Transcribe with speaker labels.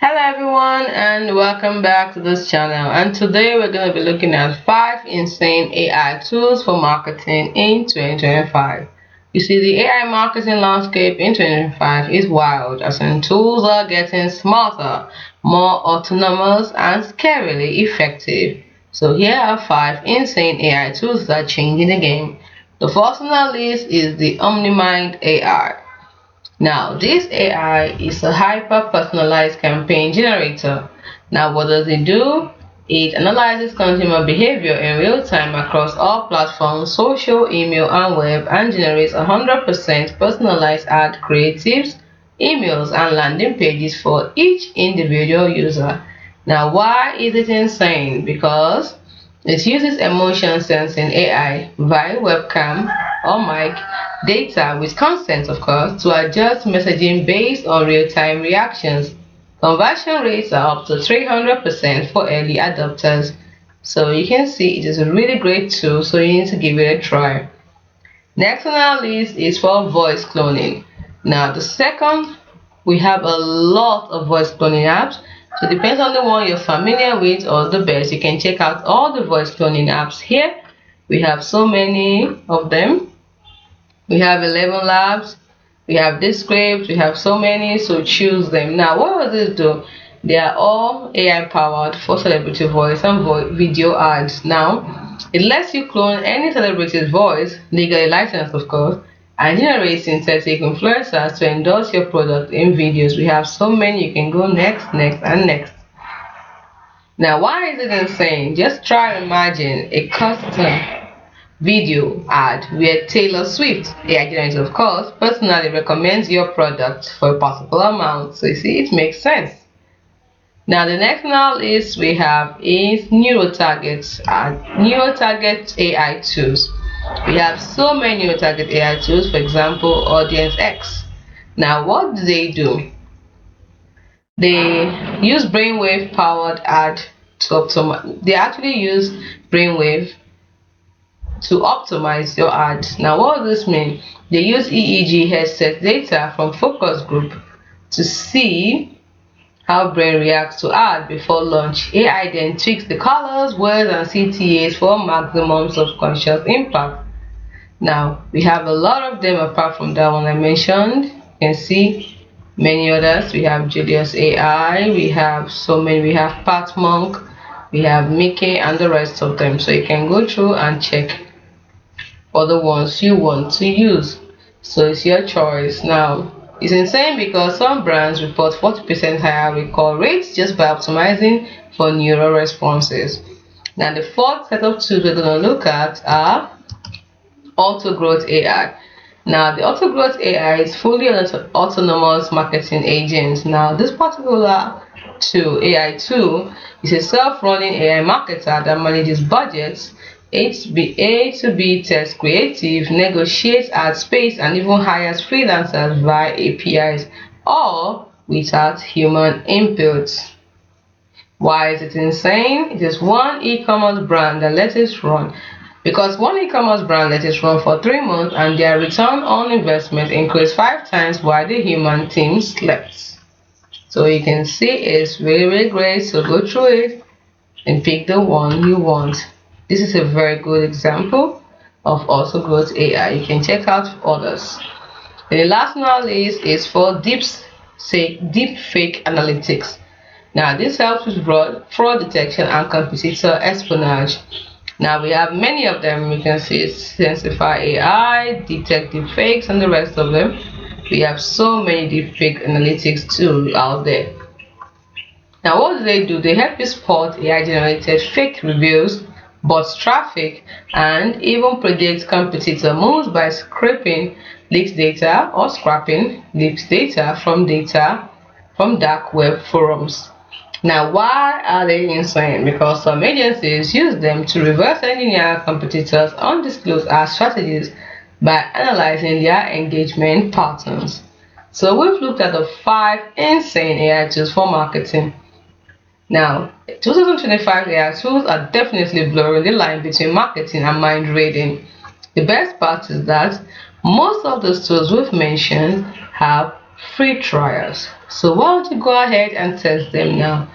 Speaker 1: Hello everyone and welcome back to this channel, and today we're going to be looking at 5 insane AI tools for marketing in 2025. You see, the AI marketing landscape in 2025 is wild, as in tools are getting smarter, more autonomous and scarily effective. So here are 5 insane AI tools that are changing the game. The first on our list is the OmniMind AI. Now, this AI is a hyper-personalized campaign generator. Now, what does it do? It analyzes consumer behavior in real time across all platforms, social, email, and web, and generates 100% personalized ad creatives, emails, and landing pages for each individual user. Now, why is it insane? Because it uses emotion sensing AI via webcam or mic data with consent, of course, to adjust messaging based on real-time reactions. Conversion rates are up to 300% for early adopters. So you can see it is a really great tool, so you need to give it a try. Next on our list is for voice cloning. Now the second, we have a lot of voice cloning apps. So it depends on the one you're familiar with or the best. You can check out all the voice cloning apps here. We have so many of them. We have 11 labs, we have Descript, we have so many, so choose them. Now, what does this do? They are all AI powered for celebrity voice and video ads. Now, it lets you clone any celebrity's voice, legally licensed of course, and generate synthetic influencers to endorse your product in videos. We have so many, you can go next, next, and next. Now, why is it insane? Just try to imagine a custom video ad where Taylor Swift, AI generated of course, personally recommends your product for a particular amount. So you see, it makes sense. Now the next on our list we have is neurotarget AI tools. We have so many neurotarget AI tools, for example, Audience X. Now what do? They use brainwave powered ad to optimize. They actually use brainwave to optimize your ad. Now, what does this mean? They use EEG headset data from focus group to see how brain reacts to ad before launch. AI then tweaks the colors, words, and CTAs for maximum subconscious impact. Now, we have a lot of them apart from that one I mentioned. You can see many others. We have Julius AI, we have so many, we have Pat Monk, we have Mickey, and the rest of them. So you can go through and check or the ones you want to use. So it's your choice. Now, it's insane because some brands report 40% higher recall rates just by optimizing for neural responses. Now, the fourth set of tools we're going to look at are auto-growth AI. Now, the auto-growth AI is fully autonomous marketing agent. Now, this particular AI tool is a self-running AI marketer that manages budgets, A to B tests creative, negotiates ad space, and even hires freelancers via APIs, all without human input. Why is it insane? It is one e-commerce brand that lets it run. Because one e-commerce brand let it run for 3 months and their return on investment increased 5 times while the human team slept. So you can see it's really, really great. So go through it and pick the one you want. This is a very good example of auto growth AI. You can check out others. And the last on our list is for deep fake analytics. Now this helps with fraud detection and competitor espionage. Now we have many of them. You can see Sensify AI, Detect Deepfakes, and the rest of them. We have so many deepfake analytics tools out there. Now what do? They help you spot AI generated fake reviews, bot traffic, and even predict competitor moves by scraping leaked data or scrapping leaked data from dark web forums. Now, why are they insane? Because some agencies use them to reverse engineer competitors' undisclosed ad strategies by analyzing their engagement patterns. So we've looked at the 5 insane AI tools for marketing. Now, 2025 AI tools are definitely blurring the line between marketing and mind reading. The best part is that most of those tools we've mentioned have free trials. So why don't you go ahead and test them now?